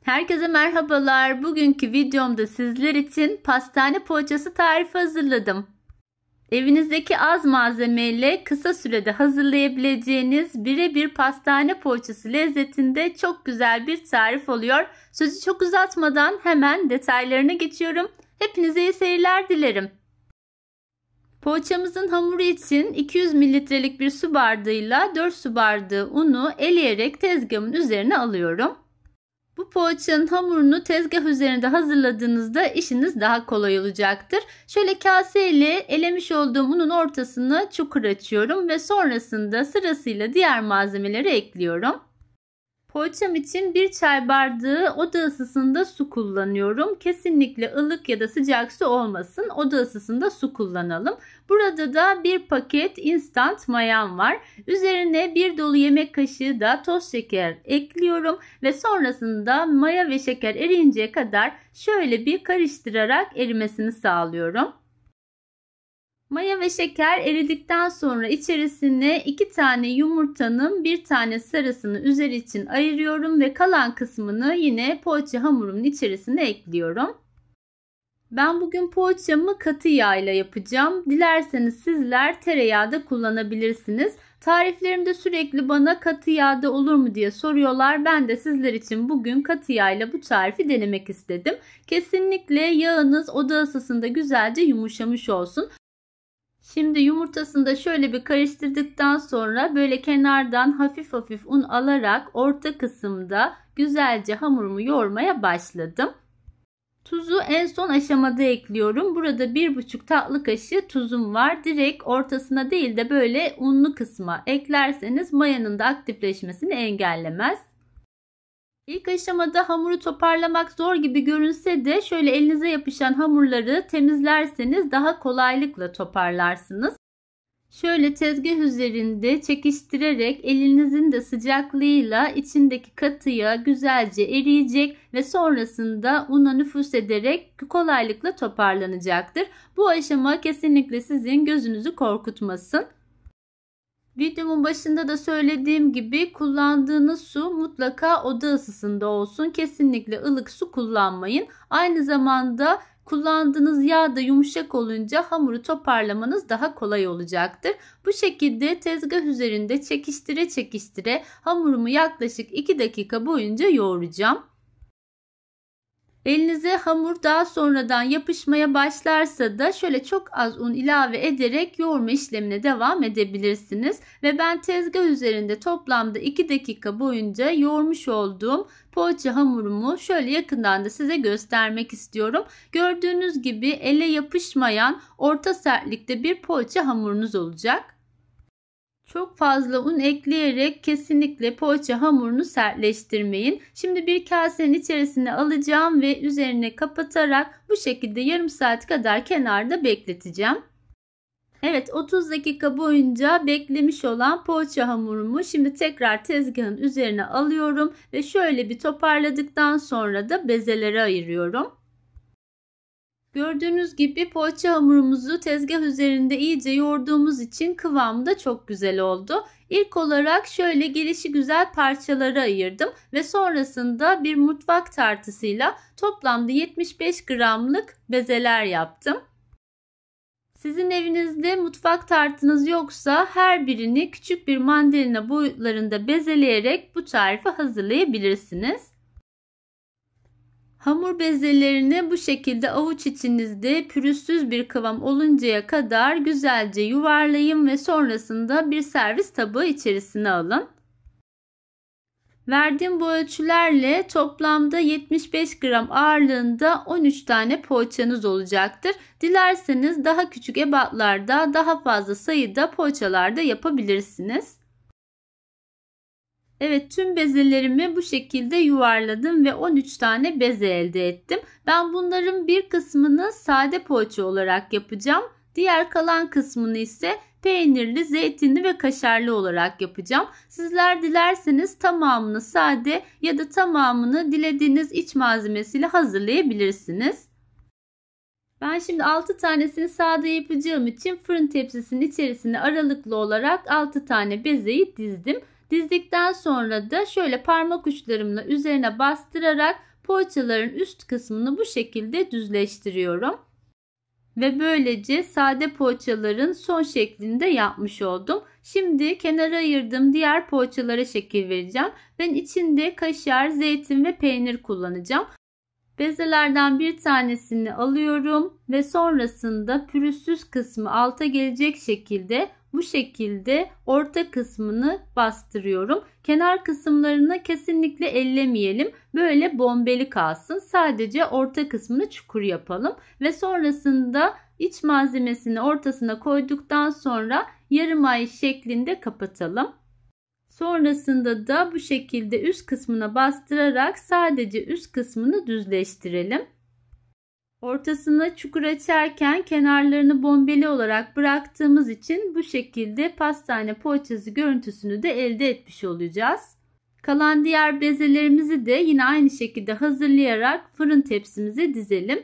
Herkese merhabalar. Bugünkü videomda sizler için pastane poğaçası tarifi hazırladım. Evinizdeki az malzemeyle kısa sürede hazırlayabileceğiniz birebir pastane poğaçası lezzetinde çok güzel bir tarif oluyor. Sözü çok uzatmadan hemen detaylarına geçiyorum. Hepinize iyi seyirler dilerim. Poğaçamızın hamuru için 200 mililitrelik bir su bardağıyla 4 su bardağı unu eleyerek tezgahımın üzerine alıyorum. Bu poğaçanın hamurunu tezgah üzerinde hazırladığınızda işiniz daha kolay olacaktır. Şöyle kaseyle elemiş olduğum unun ortasını çukur açıyorum ve sonrasında sırasıyla diğer malzemeleri ekliyorum. Poğaçam için 1 çay bardağı oda ısısında su kullanıyorum. Kesinlikle ılık ya da sıcak su olmasın. Oda ısısında su kullanalım. Burada da 1 paket instant mayam var. Üzerine 1 dolu yemek kaşığı da toz şeker ekliyorum. Ve sonrasında maya ve şeker eriyinceye kadar şöyle bir karıştırarak erimesini sağlıyorum. Maya ve şeker eridikten sonra içerisine 2 tane yumurtanın 1 tane sarısını üzeri için ayırıyorum ve kalan kısmını yine poğaça hamurumun içerisine ekliyorum. Ben bugün poğaçamı katı yağ ile yapacağım. Dilerseniz sizler tereyağı da kullanabilirsiniz. Tariflerimde sürekli bana katı yağda olur mu diye soruyorlar. Ben de sizler için bugün katı yağ ile bu tarifi denemek istedim. Kesinlikle yağınız oda ısısında güzelce yumuşamış olsun. Şimdi yumurtasını da şöyle bir karıştırdıktan sonra böyle kenardan hafif hafif un alarak orta kısımda güzelce hamurumu yoğurmaya başladım. Tuzu en son aşamada ekliyorum. Burada 1,5 tatlı kaşığı tuzum var. Direkt ortasına değil de böyle unlu kısma eklerseniz mayanın da aktifleşmesini engellemez. İlk aşamada hamuru toparlamak zor gibi görünse de şöyle elinize yapışan hamurları temizlerseniz daha kolaylıkla toparlarsınız. Şöyle tezgah üzerinde çekiştirerek elinizin de sıcaklığıyla içindeki katı yağ güzelce eriyecek ve sonrasında una nüfuz ederek kolaylıkla toparlanacaktır. Bu aşama kesinlikle sizin gözünüzü korkutmasın. Videomun başında da söylediğim gibi kullandığınız su mutlaka oda ısısında olsun. Kesinlikle ılık su kullanmayın. Aynı zamanda kullandığınız yağ da yumuşak olunca hamuru toparlamanız daha kolay olacaktır. Bu şekilde tezgah üzerinde çekiştire çekiştire hamurumu yaklaşık 2 dakika boyunca yoğuracağım. Elinize hamur daha sonradan yapışmaya başlarsa da şöyle çok az un ilave ederek yoğurma işlemine devam edebilirsiniz. Ve ben tezgah üzerinde toplamda 2 dakika boyunca yoğurmuş olduğum poğaça hamurumu şöyle yakından da size göstermek istiyorum. Gördüğünüz gibi ele yapışmayan orta sertlikte bir poğaça hamurunuz olacak. Çok fazla un ekleyerek kesinlikle poğaça hamurunu sertleştirmeyin. Şimdi bir kasenin içerisine alacağım ve üzerine kapatarak bu şekilde yarım saat kadar kenarda bekleteceğim. Evet, 30 dakika boyunca beklemiş olan poğaça hamurumu şimdi tekrar tezgahın üzerine alıyorum ve şöyle bir toparladıktan sonra da bezelere ayırıyorum. Gördüğünüz gibi poğaça hamurumuzu tezgah üzerinde iyice yoğurduğumuz için kıvamı da çok güzel oldu. İlk olarak şöyle gelişigüzel parçalara ayırdım ve sonrasında bir mutfak tartısıyla toplamda 75 gramlık bezeler yaptım. Sizin evinizde mutfak tartınız yoksa her birini küçük bir mandalina boyutlarında bezeleyerek bu tarifi hazırlayabilirsiniz. Hamur bezelerini bu şekilde avuç içinizde pürüzsüz bir kıvam oluncaya kadar güzelce yuvarlayın ve sonrasında bir servis tabağı içerisine alın. Verdiğim bu ölçülerle toplamda 75 gram ağırlığında 13 tane poğaçanız olacaktır. Dilerseniz daha küçük ebatlarda daha fazla sayıda poğaçalarda yapabilirsiniz. Evet, tüm bezelerimi bu şekilde yuvarladım ve 13 tane beze elde ettim. Ben bunların bir kısmını sade poğaça olarak yapacağım. Diğer kalan kısmını ise peynirli, zeytinli ve kaşarlı olarak yapacağım. Sizler dilerseniz tamamını sade ya da tamamını dilediğiniz iç malzemesiyle hazırlayabilirsiniz. Ben şimdi 6 tanesini sade yapacağım için fırın tepsisinin içerisine aralıklı olarak 6 tane bezeyi dizdim. Dizdikten sonra da şöyle parmak uçlarımla üzerine bastırarak poğaçaların üst kısmını bu şekilde düzleştiriyorum. Ve böylece sade poğaçaların son şeklini de yapmış oldum. Şimdi kenara ayırdığım diğer poğaçalara şekil vereceğim. Ben içinde kaşar, zeytin ve peynir kullanacağım. Bezelerden bir tanesini alıyorum ve sonrasında pürüzsüz kısmı alta gelecek şekilde bu şekilde orta kısmını bastırıyorum. Kenar kısımlarını kesinlikle ellemeyelim. Böyle bombeli kalsın. Sadece orta kısmını çukur yapalım ve sonrasında iç malzemesini ortasına koyduktan sonra yarım ay şeklinde kapatalım. Sonrasında da bu şekilde üst kısmına bastırarak sadece üst kısmını düzleştirelim. Ortasına çukur açarken kenarlarını bombeli olarak bıraktığımız için bu şekilde pastane poğaçası görüntüsünü de elde etmiş olacağız. Kalan diğer bezelerimizi de yine aynı şekilde hazırlayarak fırın tepsimize dizelim.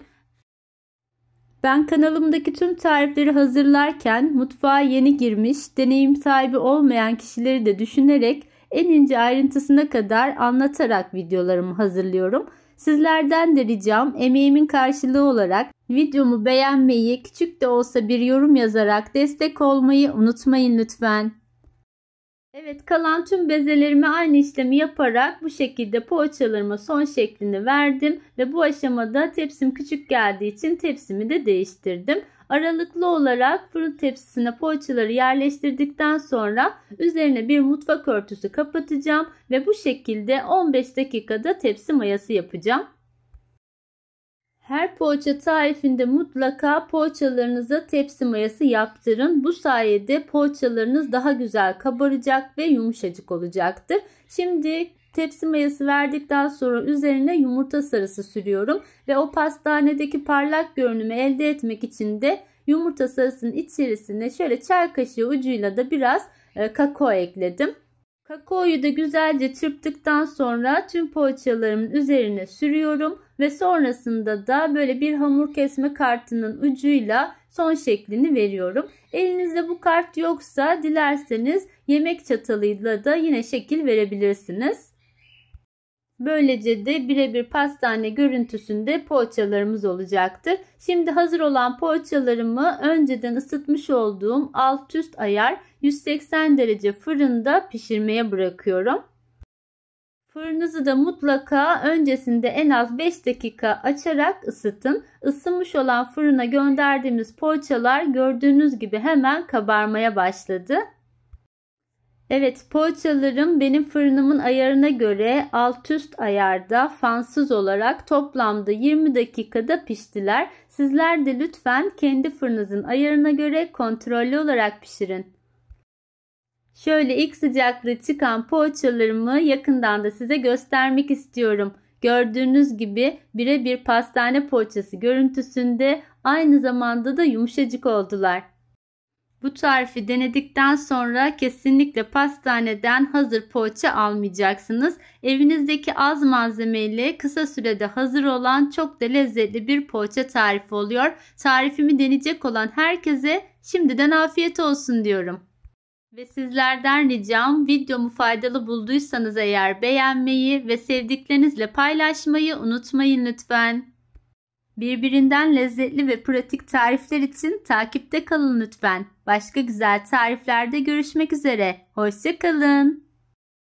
Ben kanalımdaki tüm tarifleri hazırlarken mutfağa yeni girmiş, deneyim sahibi olmayan kişileri de düşünerek en ince ayrıntısına kadar anlatarak videolarımı hazırlıyorum. Sizlerden de ricam emeğimin karşılığı olarak videomu beğenmeyi, küçük de olsa bir yorum yazarak destek olmayı unutmayın lütfen. Evet, kalan tüm bezelerime aynı işlemi yaparak bu şekilde poğaçalarıma son şeklini verdim ve bu aşamada tepsim küçük geldiği için tepsimi de değiştirdim. Aralıklı olarak fırın tepsisine poğaçaları yerleştirdikten sonra üzerine bir mutfak örtüsü kapatacağım ve bu şekilde 15 dakikada tepsi mayası yapacağım. Her poğaça tarifinde mutlaka poğaçalarınıza tepsi mayası yaptırın. Bu sayede poğaçalarınız daha güzel kabaracak ve yumuşacık olacaktır. Şimdi tepsi mayası verdikten sonra üzerine yumurta sarısı sürüyorum. Ve o pastanedeki parlak görünümü elde etmek için de yumurta sarısının içerisine şöyle çay kaşığı ucuyla da biraz kakao ekledim. Kakaoyu da güzelce çırptıktan sonra tüm poğaçalarımın üzerine sürüyorum ve sonrasında da böyle bir hamur kesme kartının ucuyla son şeklini veriyorum. Elinizde bu kart yoksa dilerseniz yemek çatalıyla da yine şekil verebilirsiniz. Böylece de birebir pastane görüntüsünde poğaçalarımız olacaktır. Şimdi hazır olan poğaçalarımı önceden ısıtmış olduğum alt üst ayar 180 derece fırında pişirmeye bırakıyorum. Fırınınızı da mutlaka öncesinde en az 5 dakika açarak ısıtın. Isınmış olan fırına gönderdiğimiz poğaçalar gördüğünüz gibi hemen kabarmaya başladı. Evet, poğaçalarım benim fırınımın ayarına göre alt üst ayarda fansız olarak toplamda 20 dakikada piştiler. Sizler de lütfen kendi fırınınızın ayarına göre kontrollü olarak pişirin. Şöyle ilk sıcaklığı çıkan poğaçalarımı yakından da size göstermek istiyorum. Gördüğünüz gibi birebir pastane poğaçası görüntüsünde aynı zamanda da yumuşacık oldular. Bu tarifi denedikten sonra kesinlikle pastaneden hazır poğaça almayacaksınız. Evinizdeki az malzemeyle kısa sürede hazır olan çok da lezzetli bir poğaça tarifi oluyor. Tarifimi deneyecek olan herkese şimdiden afiyet olsun diyorum. Ve sizlerden ricam videomu faydalı bulduysanız eğer beğenmeyi ve sevdiklerinizle paylaşmayı unutmayın lütfen. Birbirinden lezzetli ve pratik tarifler için takipte kalın lütfen. Başka güzel tariflerde görüşmek üzere. Hoşça kalın.